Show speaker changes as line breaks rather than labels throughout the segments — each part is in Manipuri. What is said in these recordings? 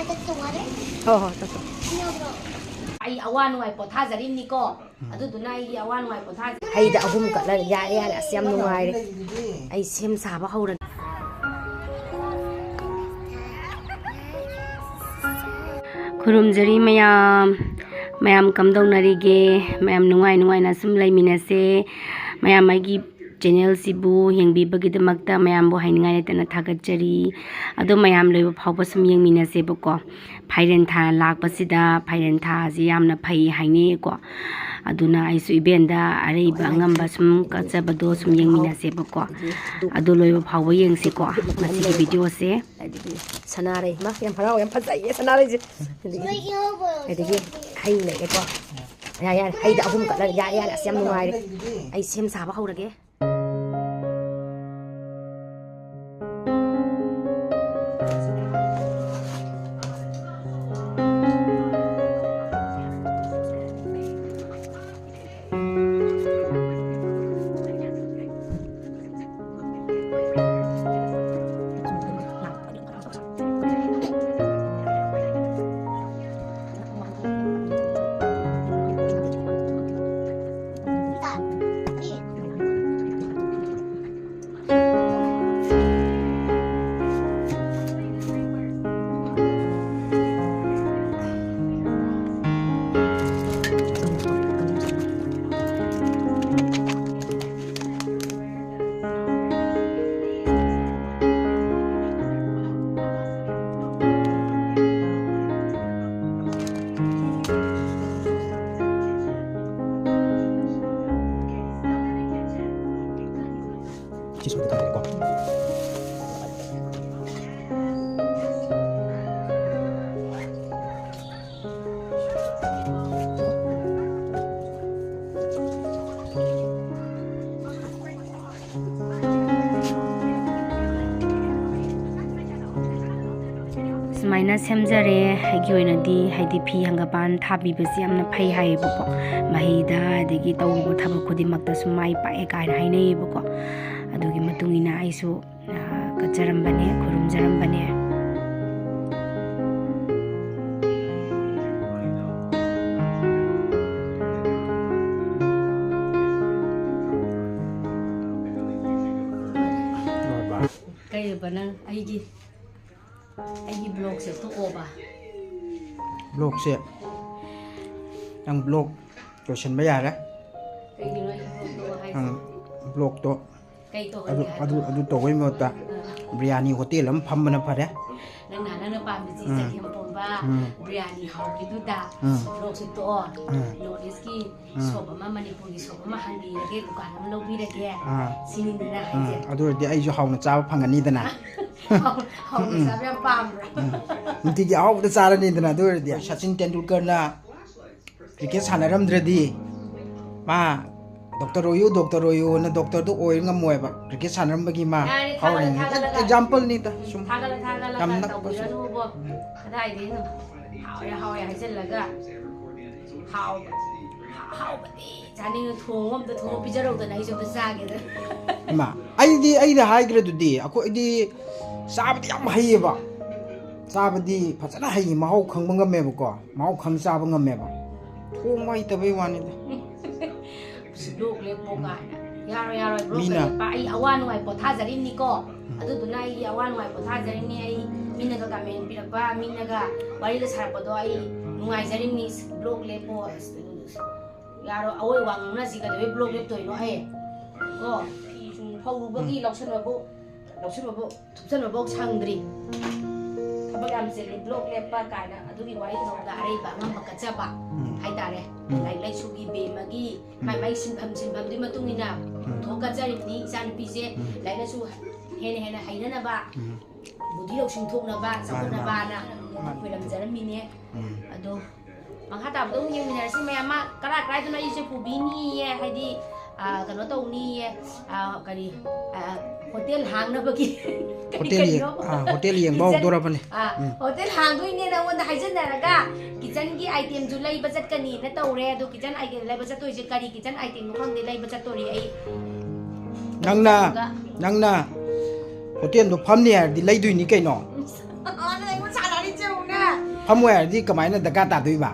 ꯍꯣꯏ ꯍꯣꯏ ꯇꯧ
ꯑꯩ ꯑꯋꯥ ꯅꯨꯡꯉꯥꯏ ꯄꯣꯊꯥꯖꯔꯤꯕꯅꯤꯀꯣ ꯑꯗꯨꯗꯨꯅ ꯑꯩꯒꯤ ꯑꯋꯥ ꯅꯨꯡꯉꯥꯏ ꯄꯣꯊꯥꯖꯔꯤ
ꯍꯩꯗ ꯑꯍꯨꯝ ꯀꯠꯂꯒ ꯌꯥꯔꯦ ꯌꯥꯔꯦ ꯑꯁ ꯌꯥꯝ ꯅꯨꯡꯉꯥꯏꯔꯦ ꯑꯩ ꯁꯦꯝ ꯁꯥꯕ ꯍꯧꯔꯒꯦ ꯈꯨꯔꯨꯝꯖꯔꯤ ꯃꯌꯥꯝ ꯀꯝꯗꯧꯅꯔꯤꯒꯦ ꯃꯌꯥꯝ ꯅꯨꯡꯉꯥꯏꯅ ꯁꯨꯝ ꯂꯩꯃꯤꯟꯅꯁꯦ ꯃꯌꯥꯝ ꯑꯩꯒꯤ ꯆꯦꯅꯦꯜꯁꯤꯕꯨ ꯌꯦꯡꯕꯤꯕꯒꯤꯗꯃꯛꯇ ꯃꯌꯥꯝꯕꯨ ꯍꯥꯏꯅꯤꯡꯉꯥꯏ ꯂꯩꯇꯅ ꯊꯥꯒꯠꯆꯔꯤ ꯑꯗꯣ ꯃꯌꯥꯝ ꯂꯣꯏꯕ ꯐꯥꯎꯕ ꯁꯨꯝ ꯌꯦꯡꯃꯤꯟꯅꯁꯦꯕꯀꯣ ꯐꯥꯏꯔꯦꯟ ꯊꯥ ꯂꯥꯛꯄꯁꯤꯗ ꯐꯥꯏꯔꯦꯟ ꯊꯥꯁꯤ ꯌꯥꯝꯅ ꯐꯩ ꯍꯥꯏꯅꯩꯀꯣ ꯑꯗꯨꯅ ꯑꯩꯁꯨ ꯏꯕꯦꯟꯗ ꯑꯔꯩꯕ ꯑꯉꯝꯕ ꯁꯨꯝ ꯀꯠꯆꯕꯗꯣ ꯁꯨꯝ ꯌꯦꯡꯃꯤꯟꯅꯁꯦꯕꯀꯣ ꯑꯗꯨ ꯂꯣꯏꯕ ꯐꯥꯎꯕ ꯌꯦꯡꯁꯤꯀꯣ ꯃꯁꯤꯒꯤ ꯚꯤꯗꯤꯑꯣꯁꯦ ꯁꯅꯥꯔꯩ ꯌꯥꯝ ꯍꯔꯥꯎ ꯌꯥꯝ ꯐꯖꯩꯌꯦ ꯁꯅꯥꯔꯩꯁꯦ ꯑꯗꯒꯤ ꯍꯩ ꯂꯩꯑꯦꯀꯣ ꯌꯥꯔꯦ ꯍꯩꯗ ꯑꯍꯨꯝ ꯀꯠꯂꯒ ꯌꯥꯔꯦ ꯑꯁ ꯌꯥꯝ ꯅꯨꯡꯉꯥꯏꯔꯦ ꯑꯩ ꯁꯦꯝ ꯁꯥꯕ ꯍꯧꯔꯒꯦ ꯁꯨꯃꯥꯏꯅ ꯁꯦꯝꯖꯔꯦ ꯑꯩꯒꯤ ꯑꯣꯏꯅꯗꯤ ꯍꯥꯏꯗꯤ ꯐꯤ ꯍꯪꯒꯄꯥꯟ ꯊꯥꯕꯤꯕꯁꯤ ꯌꯥꯝꯅ ꯐꯩ ꯍꯥꯏꯌꯦꯕꯀꯣ ꯃꯍꯩꯗ ꯑꯗꯒꯤ ꯇꯧꯔꯤꯕ ꯊꯕꯛ ꯈꯨꯗꯤꯡꯃꯛꯇꯁꯨ ꯃꯥꯏ ꯄꯥꯛꯑꯦ ꯀꯥꯏꯅ ꯍꯥꯏꯅꯩꯌꯦꯕꯀꯣ ꯑꯗꯨꯒꯤ ꯃꯇꯨꯡ ꯏꯟꯅ ꯑꯩꯁꯨ ꯀꯠꯆꯔꯝꯕꯅꯦ ꯈꯨꯔꯨꯝꯖꯔꯝꯕꯅꯦ ꯀꯩꯕ ꯅꯪ ꯑꯩꯒꯤ ꯕ꯭ꯂꯣꯛꯁꯦ ꯇꯣꯛꯑꯣꯕ
ꯕ꯭ꯂꯣꯛꯁꯦ ꯅꯪ ꯕ꯭ꯂꯣꯛ ꯂꯣꯏꯁꯤꯟꯕ ꯌꯥꯔꯦ
ꯀꯩꯒꯤꯅꯣ ꯑꯩꯒꯤ ꯕ꯭ꯂꯣꯛꯇꯣ ꯍꯥꯏꯁꯦ
ꯕ꯭ꯂꯣꯛꯇꯣ
ꯀꯩ ꯇꯧꯍꯟꯒꯦ ꯍꯥꯏꯕ
ꯑꯗꯨ ꯇꯧꯕꯩ ꯃꯍꯨꯠꯇ ꯕꯤꯔꯌꯥꯅꯤ ꯍꯣꯇꯦꯜ ꯑꯃ ꯐꯝꯕꯅ ꯐꯔꯦ
ꯅꯪꯅ ꯄꯥꯝꯃꯤꯁꯤ ꯆꯒꯦꯝꯄꯣꯝꯕ ꯕꯤꯔꯌꯥꯅꯤ ꯍꯥꯎꯈꯤꯗꯨꯗ ꯕ꯭ꯂꯣꯛꯁꯦ ꯇꯣꯛꯑꯣ ꯅꯣꯔꯠ ꯏꯁꯀꯤ ꯁꯣꯞ ꯑꯃ ꯃꯅꯤꯄꯨꯔꯒꯤ ꯁꯣꯞ ꯑꯃ ꯍꯥꯡꯕꯤꯔꯒꯦ ꯗꯨꯀꯥꯟ ꯑꯃ ꯂꯧꯕꯤꯔꯒꯦ ꯁꯤꯅꯤꯗꯅ ꯍꯥꯏꯁꯦ
ꯑꯗꯨ ꯑꯣꯏꯔꯗꯤ ꯑꯩꯁꯨ ꯍꯥꯎꯅ ꯆꯥꯕ ꯐꯪꯒꯅꯤꯗꯅ
ꯍꯥꯎꯅ ꯆꯥꯕ ꯌꯥꯝ ꯄꯥꯝꯕ꯭ꯔꯥ
ꯅꯨꯡꯇꯤꯒꯤ ꯑꯍꯥꯎꯕꯗ ꯆꯥꯔꯅꯤꯗꯅ ꯑꯗꯨ ꯑꯣꯏꯔꯗꯤ ꯁꯆꯤꯟ ꯇꯦꯟꯗꯨꯜꯀꯔꯅ ꯀ꯭ꯔꯤꯀꯦꯠ ꯁꯥꯟꯅꯔꯝꯗ꯭ꯔꯗꯤ ꯃꯥ ꯗꯣꯛꯇꯔ ꯑꯣꯏꯌꯨꯅ ꯗꯣꯛꯇꯔꯗꯣ ꯑꯣꯏ ꯉꯝꯃꯣꯏꯕ ꯀ꯭ꯔꯤꯀꯦꯠ ꯁꯥꯟꯅꯔꯝꯕꯒꯤ ꯃꯥ ꯐꯥꯎꯔꯤꯅꯤ ꯑꯦꯛꯖꯥꯝꯄꯜꯅꯤꯗ ꯁꯨꯝ ꯌꯥꯝ ꯅꯛꯄꯁꯨ
ꯀꯗꯥꯏꯗꯩꯅꯣ ꯍꯥꯎꯋꯦ ꯍꯥꯏꯖꯤꯜꯂꯒ ꯍꯥꯎꯕꯗꯤ ꯆꯥꯅꯤꯡꯉ ꯊꯣꯡꯉꯣ ꯑꯝꯇ ꯊꯣꯡꯉ ꯄꯤꯖꯔꯧꯗꯅ ꯑꯩꯁꯨ ꯑꯝꯇ ꯆꯥꯒꯦꯗ
ꯏꯃꯥ ꯑꯩꯅ ꯍꯥꯏꯈ꯭ꯔꯗꯨꯗꯤ ꯑꯩꯈꯣꯏꯗꯤ ꯆꯥꯕꯗꯤ ꯌꯥꯝ ꯍꯩꯌꯦꯕ ꯆꯥꯕꯗꯤ ꯐꯖꯅ ꯍꯩ ꯃꯍꯥꯎ ꯈꯪꯕ ꯉꯝꯃꯦꯕꯀꯣ ꯃꯍꯥꯎ ꯈꯪ ꯆꯥꯕ ꯉꯝꯃꯦꯕ ꯊꯣꯡꯕ ꯍꯩꯇꯕꯩ ꯋꯥꯅꯤꯗ
ꯕ꯭ꯂꯣꯛ ꯂꯦꯞꯄꯣ ꯀꯥꯏꯅ ꯌꯥꯔꯣꯏ ꯕ꯭ꯂꯣꯛ ꯂꯦꯞꯄ ꯑꯩ ꯑꯋꯥ ꯅꯨꯡꯉꯥꯏ ꯄꯣꯊꯥꯖꯔꯤꯕꯅꯤꯀꯣ ꯑꯗꯨꯗꯨꯅ ꯑꯩꯒꯤ ꯑꯋꯥ ꯅꯨꯡꯉꯥꯏ ꯄꯣꯊꯥꯖꯔꯤꯕꯅꯤ ꯑꯩ ꯃꯤꯅꯒ ꯀꯃꯦꯟ ꯄꯤꯔꯛꯄ ꯃꯤꯅꯒ ꯋꯥꯔꯤꯒ ꯁꯥꯔꯛꯄꯗꯣ ꯑꯩ ꯅꯨꯡꯉꯥꯏꯖꯔꯤꯕꯅꯤ ꯕ꯭ꯂꯣꯛ ꯂꯦꯞꯄꯣ ꯌꯥꯔꯣꯏ ꯑꯋꯣꯏ ꯋꯥ ꯉꯥꯡꯅꯁꯤ ꯀꯩꯗꯧꯕꯩ ꯕ꯭ꯂꯣꯛ ꯂꯦꯞꯇꯣꯏꯅꯣ ꯑꯩ ꯀꯣ ꯐꯤ ꯁꯨꯝ ꯐꯧꯔꯨꯕꯒꯤ ꯂꯧꯁꯟꯕꯕꯨ ꯊꯨꯞꯆꯟꯕꯐꯥꯎ ꯁꯪꯗ꯭ꯔꯤ ꯊꯕꯛ ꯌꯥꯝ ꯆꯤꯜꯂꯤ ꯕ꯭ꯂꯣꯛ ꯂꯦꯞꯄ ꯀꯥꯏꯅ ꯑꯗꯨꯒꯤ ꯋꯥꯔꯤ ꯊꯧꯔꯝꯗ ꯑꯔꯩꯕ ꯑꯉꯝꯕ ꯀꯠꯆꯕ ꯍꯥꯏꯇꯥꯔꯦ ꯂꯥꯏꯔꯤꯛ ꯂꯥꯏꯁꯨꯒꯤ ꯕꯦꯝꯃꯒꯤ ꯃꯥꯏ ꯁꯤꯟꯐꯝꯗꯨꯒꯤ ꯃꯇꯨꯡ ꯏꯟꯅ ꯊꯣꯛ ꯀꯠꯆꯔꯤꯕꯅꯤ ꯏꯆꯥ ꯅꯨꯄꯤꯁꯦ ꯂꯥꯏꯔꯤꯛ ꯂꯥꯏꯁꯨ ꯍꯦꯟꯅ ꯍꯩꯅꯅꯕ ꯕꯨꯙꯤ ꯂꯧꯁꯤꯡ ꯊꯣꯛꯅꯕ ꯆꯥꯎꯈꯠꯅꯕꯅ ꯈꯣꯏꯔꯝꯖꯔꯝꯃꯤꯅꯦ ꯑꯗꯣ ꯃꯈꯥ ꯇꯥꯕꯗ ꯑꯃꯨꯛ ꯌꯦꯡꯃꯤꯟꯅꯔꯁꯤ ꯃꯌꯥꯝ ꯑꯃ ꯀꯔꯥꯏꯗꯅꯣ ꯑꯩꯁꯦ ꯄꯨꯕꯤꯅꯤꯌꯦ ꯍꯥꯏꯗꯤ ꯀꯩꯅꯣ ꯇꯧꯅꯤꯌꯦ ꯀꯔꯤ ꯍꯣꯇꯦꯜ ꯍꯥꯡꯅꯕꯒꯤ
ꯍꯣꯇꯦꯜ ꯌꯦꯡꯕ ꯍꯧꯗꯣꯔꯕꯅꯤ
ꯍꯣꯇꯦꯜ ꯍꯥꯡꯗꯣꯏꯅꯦ ꯅꯉꯣꯟꯗ ꯍꯥꯏꯖꯟꯅꯔꯒ ꯀꯤꯆꯟꯒꯤ ꯑꯥꯏꯇꯦꯝꯁꯨ ꯂꯩꯕ ꯆꯠꯀꯅꯤꯅ ꯇꯧꯔꯦ ꯑꯗꯣ ꯀꯤꯆꯟ ꯑꯥꯏꯇꯦꯝ ꯂꯩꯕ ꯆꯠꯇꯣꯏꯁꯦ ꯀꯔꯤ ꯀꯤꯆꯟ ꯑꯥꯏꯇꯦꯝꯅꯣ ꯈꯪꯗꯦ ꯂꯩꯕ ꯆꯠꯇꯣꯔꯤ ꯑꯩ
ꯅꯪꯅ ꯍꯣꯇꯦꯜꯗꯣ ꯐꯝꯅꯤ ꯍꯥꯏꯔꯗꯤ ꯂꯩꯗꯣꯏꯅꯤ ꯀꯩꯅꯣ
ꯑꯩꯉꯣꯟ ꯁꯥꯟꯅꯔꯤꯁꯦ ꯎꯅ
ꯐꯝꯃꯣꯏ ꯍꯥꯏꯔꯗꯤ ꯀꯃꯥꯏꯅ ꯗꯔꯀꯥꯔ ꯇꯥꯗꯣꯏꯕ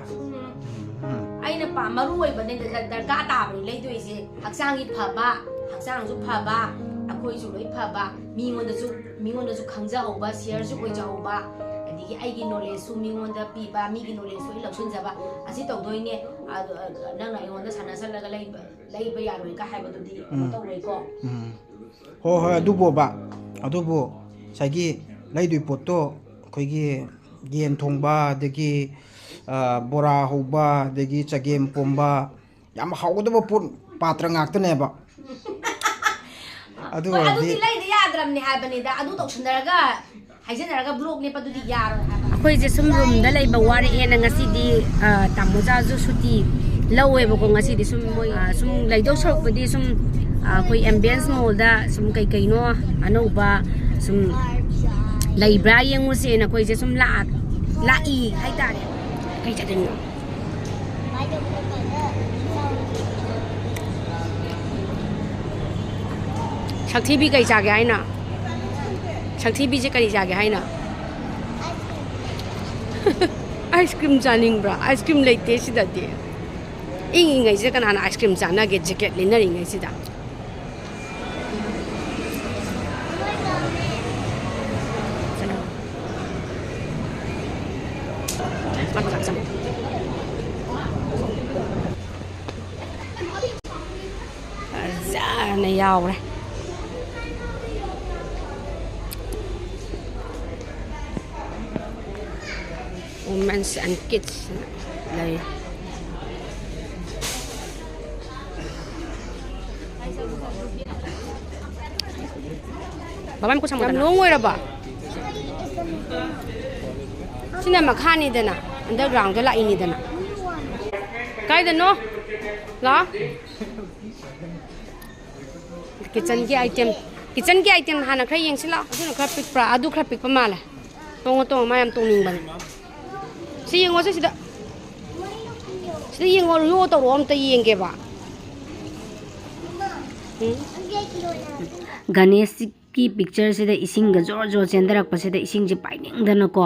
ꯑꯩꯅ ꯃꯔꯨ ꯑꯣꯏꯕꯅꯦ ꯗꯔꯀꯥꯔ ꯇꯥꯕꯅꯤ ꯂꯩꯗꯣꯏꯁꯦ ꯍꯛꯆꯥꯡꯒꯤ ꯐꯕ ꯍꯛꯆꯥꯡꯁꯨ ꯐꯕ ꯑꯩꯈꯣꯏꯁꯨ ꯂꯣꯏ ꯐꯕ ꯃꯤꯉꯣꯟꯗꯁꯨ ꯈꯪꯖꯍꯧꯕ ꯁꯤꯌꯔꯁꯨ ꯑꯣꯏꯖꯍꯧꯕ ꯑꯗꯒꯤ ꯑꯩꯒꯤ ꯅꯣꯂꯦꯖꯁꯨ ꯃꯤꯉꯣꯟꯗ ꯄꯤꯕ ꯃꯤꯒꯤ ꯅꯣꯂꯦꯖꯁꯨ ꯑꯩ ꯂꯧꯁꯤꯟꯖꯕ ꯑꯁꯤ ꯇꯧꯗꯣꯏꯅꯦ ꯅꯪꯅ ꯑꯩꯉꯣꯟꯗ ꯁꯥꯟꯅꯁꯜꯂꯒ ꯂꯩꯕ ꯌꯥꯔꯣꯏꯒ ꯍꯥꯏꯕꯗꯨꯗꯤ ꯀꯩꯅꯣ ꯇꯧꯔꯣꯏꯀꯣ
ꯍꯣꯏ ꯍꯣꯏ ꯑꯗꯨꯕꯨꯕ ꯑꯗꯨꯕꯨ ꯉꯁꯥꯏꯒꯤ ꯂꯩꯗꯣꯏ ꯄꯣꯠꯇꯣ ꯑꯩꯈꯣꯏꯒꯤ ꯌꯦꯟ ꯊꯣꯡꯕ ꯑꯗꯒꯤ ꯕꯣꯔꯥ ꯍꯧꯕ ꯑꯗꯒꯤ ꯆꯒꯦꯝ ꯄꯣꯝꯕ ꯌꯥꯝ ꯍꯥꯎꯒꯗꯕ ꯄꯣꯠ ꯄꯥꯇ꯭ꯔ ꯉꯥꯛꯇꯅꯦꯕ ꯑꯗꯨ
ꯍꯣꯏ
ꯑꯣꯏꯔꯗꯤ
ꯑꯗꯨꯗꯤ ꯂꯩꯗ ꯌꯥꯗ꯭ꯔꯕꯅꯦ ꯍꯥꯏꯕꯅꯤꯗ ꯑꯗꯨ ꯇꯧꯁꯤꯟꯅꯔꯒ ꯍꯥꯏꯖꯟꯅꯔꯒ ꯕ꯭ꯂꯣꯛ ꯂꯦꯞꯄꯗꯨꯗꯤ ꯌꯥꯔꯣꯏ ꯍꯥꯏꯕ
ꯑꯩꯈꯣꯏꯁꯦ ꯁꯨꯝ ꯔꯨꯝꯗ ꯂꯩꯕ ꯋꯥꯔꯛꯑꯦꯅ ꯉꯁꯤꯗꯤ ꯇꯥꯃꯣꯖꯥꯁꯨ ꯁꯨꯇꯤ ꯂꯧꯋꯦꯕꯀꯣ ꯉꯁꯤꯗꯤ ꯁꯨꯝ ꯃꯣꯏ ꯁꯨꯝ ꯂꯩꯗꯧ ꯁꯔꯨꯛꯄꯨꯗꯤ ꯁꯨꯝ ꯑꯩꯈꯣꯏ ꯑꯦꯝꯕꯤꯌꯟꯁ ꯃꯣꯜꯗ ꯁꯨꯝ ꯀꯩꯅꯣ ꯑꯅꯧꯕ ꯁꯨꯝ ꯂꯩꯕ꯭ꯔꯥ ꯌꯦꯡꯉꯨꯁꯦꯅ ꯑꯩꯈꯣꯏꯁꯦ ꯁꯨꯝ ꯂꯥꯛꯏ ꯍꯥꯏꯇꯥꯔꯦ ꯀꯩ ꯆꯠꯇꯣꯏꯅꯣ ꯁꯛꯊꯤꯕꯤ ꯀꯩ ꯆꯥꯒꯦ ꯍꯥꯏꯅ ꯁꯛꯊꯤꯕꯤꯁꯦ ꯀꯔꯤ ꯆꯥꯒꯦ ꯍꯥꯏꯅ ꯑꯥꯏꯁ ꯀ꯭ꯔꯤꯝ ꯆꯥꯅꯤꯡꯕ꯭ꯔꯥ ꯑꯥꯏꯁ ꯀ꯭ꯔꯤꯝ ꯂꯩꯇꯦ ꯁꯤꯗꯗꯤ ꯏꯪꯉꯤꯉꯩꯁꯤꯗ ꯀꯅꯥꯅ ꯑꯥꯏꯁ ꯀ꯭ꯔꯤꯝ ꯆꯥꯅꯒꯦ ꯖꯦꯀꯦꯠ ꯂꯤꯅꯔꯤꯉꯩꯁꯤꯗ ꯐꯖꯅ ꯌꯥꯎꯔꯦ ꯋꯨꯃꯦꯟꯁ ꯑꯦꯟ ꯀꯤꯗꯁ ꯂꯩ ꯕꯕꯥ ꯃꯈꯨꯠ ꯁꯝꯃꯨꯗꯅ ꯌꯥꯝ ꯂꯣꯡ ꯑꯣꯏꯔꯕ ꯁꯤꯅ ꯃꯈꯥꯅꯤꯗꯅ ꯑꯟꯗꯔꯒ꯭ꯔꯥꯎꯟꯗ ꯂꯥꯛꯏꯅꯤꯗꯅ ꯀꯥꯏꯗꯅꯣ ꯂꯥꯛ ꯀꯤꯆꯟꯒꯤ ꯑꯥꯏꯇꯦꯝ ꯍꯥꯟꯅ ꯈꯔ ꯌꯦꯡꯁꯤ ꯂꯥꯛꯑꯣ ꯑꯗꯨꯅ ꯈꯔ ꯄꯤꯛꯄ꯭ꯔꯥ ꯑꯗꯨ ꯈꯔ ꯄꯤꯛꯄ ꯃꯥꯜꯂꯦ ꯇꯣꯡꯉꯣ ꯃꯥ ꯌꯥꯝ ꯇꯣꯡꯅꯤꯡꯕꯅꯦ ꯁꯤ ꯌꯦꯡꯉꯣꯁꯦ ꯁꯤꯗ ꯌꯦꯡꯉꯣ ꯌꯣ ꯇꯧꯔꯣ ꯑꯝꯇ ꯌꯦꯡꯒꯦꯕ ꯒꯅꯦꯁꯀꯤ ꯄꯤꯛꯆꯔꯁꯤꯗ ꯏꯁꯤꯡꯒ ꯖꯣꯔ ꯖꯣꯔ ꯆꯦꯟꯊꯔꯛꯄꯁꯤꯗ ꯏꯁꯤꯡꯁꯦ ꯄꯥꯏꯅꯤꯡꯗꯅꯀꯣ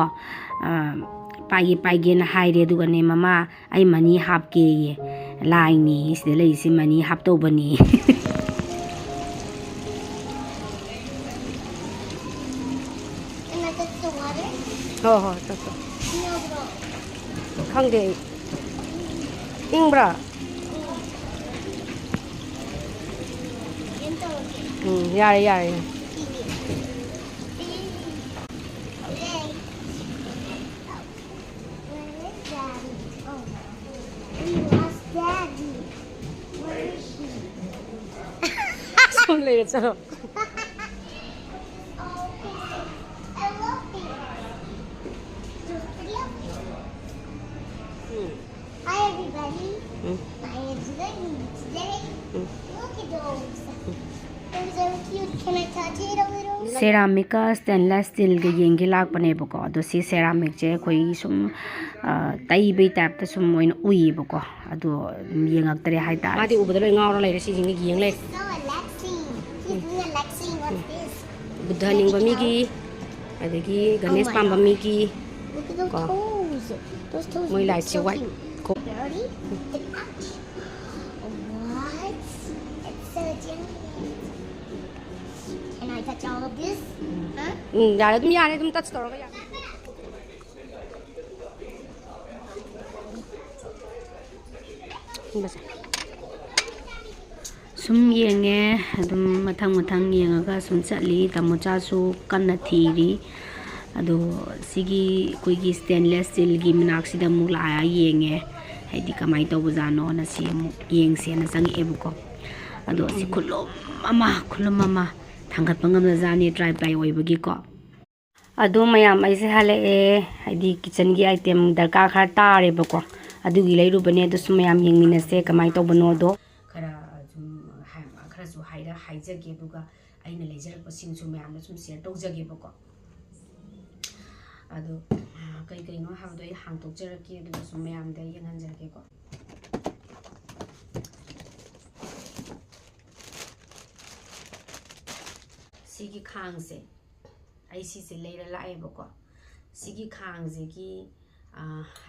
ꯄꯥꯏꯒꯦꯅ ꯍꯥꯏꯔꯦ ꯑꯗꯨꯒꯅꯦ ꯃꯃꯥ ꯑꯩ ꯃꯅꯤ ꯍꯥꯞꯀꯦꯌꯦ ꯂꯥꯏꯅꯤ ꯁꯤꯗ ꯂꯩꯔꯤꯁꯤ ꯃꯅꯤ ꯍꯥꯞꯇꯧꯕꯅꯤ ꯍꯣꯏ ꯇꯠꯇꯣ ꯈꯪꯗꯦ ꯑꯩ ꯏꯪꯕ꯭ꯔꯥ ꯌꯥꯔꯦ ꯁꯨꯝ ꯂꯩꯔꯦ ꯆꯠꯂꯣ
Hi everybody. My name's Lily. Today, look at those. Those are cute. Can I touch it a little?
ꯁꯦꯔꯥꯃꯤꯛꯀ ꯁ꯭ꯇꯦꯟꯂꯦꯁ ꯁ꯭ꯇꯤꯜꯒ ꯌꯦꯡꯒꯦ ꯂꯥꯛꯄꯅꯦꯕꯀꯣ ꯑꯗꯣ ꯁꯤ ꯁꯦꯔꯥꯃꯤꯛꯁꯦ ꯑꯩꯈꯣꯏꯒꯤ ꯁꯨꯝ ꯇꯩꯕꯩ ꯇꯥꯏꯞꯇ ꯁꯨꯝ ꯑꯣꯏꯅ ꯎꯏꯌꯦꯕꯀꯣ ꯑꯗꯣ ꯑꯗꯨꯝ ꯌꯦꯡꯉꯛꯇ꯭ꯔꯦ ꯍꯥꯏꯇꯥꯔꯦ ꯃꯥꯗꯤ ꯎꯕꯗ ꯂꯣꯏ ꯉꯥꯎꯔ ꯂꯩꯔꯦ ꯁꯤꯁꯤꯡꯒ ꯌꯦꯡ ꯂꯩꯔꯦ
So relaxing. He's relaxing. What's this?
ቡද්ධ ꯅꯤꯡꯕ ꯃꯤꯒꯤ ꯑꯗꯒꯤ ꯒꯅꯦꯁ ꯄꯥꯝꯕ ꯃꯤꯒꯤ
Look at those
Go.
toes. Those toes
ꯃꯣꯏ
look
ꯂꯥꯏꯠꯁꯦ
so
white
cute. Ready? Ouch. What? It's so gentle. Can I touch all of this? Huh?
ꯌꯥꯔꯦ ꯑꯗꯨꯝ ꯇꯆ ꯇꯧꯔꯒ ꯌꯥꯔꯦ ꯁꯨꯝ ꯌꯦꯡꯉꯦ ꯑꯗꯨꯝ ꯃꯊꯪ ꯌꯦꯡꯉꯒ ꯁꯨꯝ ꯆꯠꯂꯤ ꯇꯥꯃꯣꯆꯥꯁꯨ ꯀꯟꯅ ꯊꯤꯔꯤ ꯑꯗꯣ ꯁꯤꯒꯤ ꯑꯩꯈꯣꯏꯒꯤ ꯁ꯭ꯇꯦꯟꯂꯦꯁ ꯁ꯭ꯇꯤꯜꯒꯤ ꯃꯅꯥꯛꯁꯤꯗ ꯑꯃꯨꯛ ꯂꯥꯛꯑ ꯌꯦꯡꯉꯦ ꯍꯥꯏꯗꯤ ꯀꯃꯥꯏꯅ ꯇꯧꯕꯖꯥꯠꯅꯣꯅ ꯁꯤ ꯑꯃꯨꯛ ꯌꯦꯡꯁꯦꯅ ꯆꯪꯉꯛꯑꯦꯕꯀꯣ ꯑꯗꯣ ꯁꯤ ꯈꯨꯠꯂꯨꯝ ꯑꯃ ꯊꯥꯡꯒꯠꯄ ꯉꯝꯗꯖꯥꯠꯅꯤ ꯗ꯭ꯔꯥꯏ ꯄ꯭ꯂꯥꯏ ꯑꯣꯏꯕꯒꯤꯀோ ꯑꯗꯣ ꯃꯌꯥꯝ ꯑꯩꯁꯦ ꯍꯜꯂꯛꯑꯦ ꯍꯥꯏꯗꯤ ꯀꯤꯆꯟꯒꯤ ꯑꯥꯏꯇꯦꯝ ꯗꯔꯀꯥꯔ ꯈꯔ ꯇꯥꯔꯦꯕꯀꯣ ꯑꯗꯨꯒꯤ ꯂꯩꯔꯨꯕꯅꯦ ꯑꯗꯨꯁꯨ ꯃꯌꯥꯝ ꯌꯦꯡꯃꯤꯟꯅꯁꯦ ꯀꯃꯥꯏꯅ ꯇꯧꯕꯅꯣꯗꯣ ꯈꯔꯁꯨ ꯍꯥꯏꯖꯒꯦ ꯑꯗꯨꯒ ꯑꯩꯅ ꯂꯩꯖꯔꯛꯄꯁꯤꯡꯁꯨ ꯃꯌꯥꯝꯅ ꯁꯨꯝ ꯁꯦꯌꯔ ꯇꯧꯖꯒꯦꯕꯀꯣ ꯑꯗꯣ ꯀꯩꯅꯣ ꯍꯥꯏꯕꯗꯣ ꯑꯩ ꯍꯥꯡꯇꯣꯛꯆꯔꯛꯀꯦ ꯑꯗꯨꯒ ꯁꯨꯝ ꯃꯌꯥꯝꯗ ꯌꯦꯡꯍꯟꯖꯔꯛꯀꯦꯀꯣ ꯁꯤꯒꯤ ꯈꯥꯡꯁꯦ ꯑꯩ ꯁꯤꯁꯦ ꯂꯩꯔ ꯂꯥꯛꯑꯦꯕꯀꯣ
ꯁꯤꯒꯤ ꯈꯥꯡꯁꯤꯒꯤ